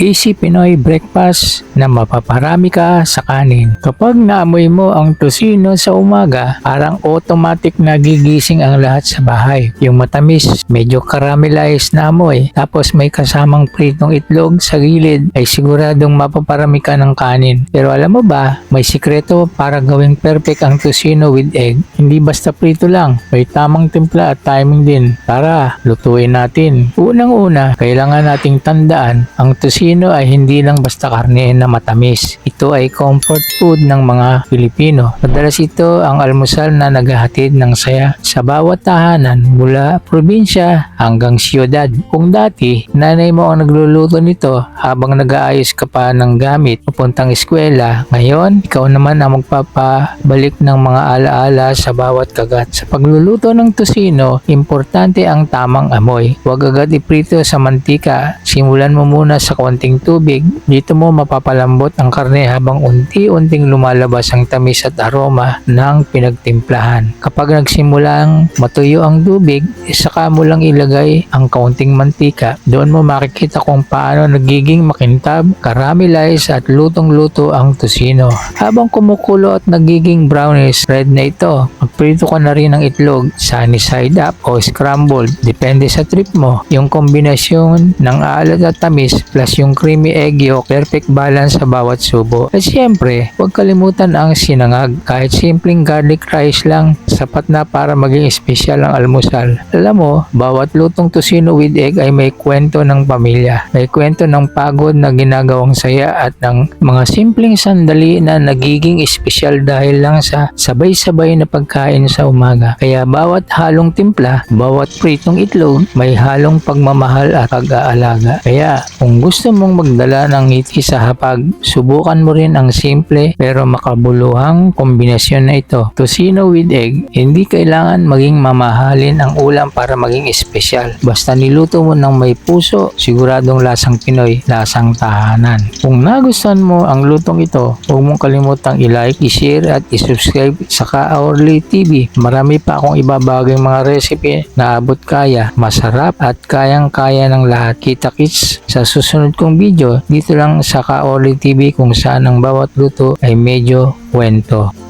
Easy Pinoy breakfast na mapaparami ka sa kanin. Kapag naamoy mo ang tosino sa umaga, parang automatic nagigising ang lahat sa bahay. Yung matamis, medyo caramelized na amoy, tapos may kasamang pritong itlog sa gilid, ay siguradong mapaparami ka ng kanin. Pero alam mo ba, may sikreto para gawing perfect ang tosino with egg. Hindi basta prito lang, may tamang timpla at timing din. Tara, lutuin natin. Unang-una, kailangan nating tandaan, ang tosino ay hindi lang basta karne na matamis. Ito ay comfort food ng mga Pilipino. Madalas ito ang almusal na naghahatid ng saya sa bawat tahanan mula probinsya hanggang siyudad. Kung dati, nanay mo ang nagluluto nito habang nag-aayos ka pa ng gamit papuntang eskwela, ngayon, ikaw naman ang magpapabalik ng mga alaala sa bawat kagat. Sa pagluluto ng tosino, importante ang tamang amoy. Huwag agad iprito sa mantika. Simulan mo muna sa konting tubig. Dito mo mapapalambot ang karne habang unti-unting lumalabas ang tamis at aroma ng pinagtimplahan. Kapag nagsimulang matuyo ang tubig, saka mo lang ilagay ang kaunting mantika. Doon mo makikita kung paano nagiging makintab, caramelized at lutong-luto ang tosino. Habang kumukulo at nagiging brownish red na ito, magprito ka na rin ng itlog, sunny side up o scrambled. Depende sa trip mo. Yung kombinasyon ng alat at tamis plus yung creamy egg yolk, perfect balance sa bawat subo. At siyempre, huwag kalimutan ang sinangag. Kahit simpleng garlic rice lang, sapat na para maging espesyal ang almusal. Alam mo, bawat lutong tosino with egg ay may kwento ng pamilya. May kwento ng pagod na ginagawang saya at ng mga simpleng sandali na nagiging espesyal dahil lang sa sabay-sabay na pagkain sa umaga. Kaya bawat halong timpla, bawat pritong itlog, may halong pagmamahal at pag-aalaga. Kaya kung gusto mong magdala ng ngiti sa hapag, subukan mo rin ang simple pero makabuluhang kombinasyon na ito. Tosino with egg, hindi kailangan maging mamahalin ang ulam para maging espesyal. Basta niluto mo ng may puso, siguradong lasang Pinoy, lasang tahanan. Kung nagustuhan mo ang lutong ito, huwag mong kalimutang i-like, i-share at i-subscribe sa Ka-Orly TV. Marami pa akong ibabagay mga recipe na abot kaya, masarap at kayang-kaya ng lahat. Kita-kits sa susunod kong video dito lang sa Ka-Orly TV kung saan ang bawat luto ay medyo kwento.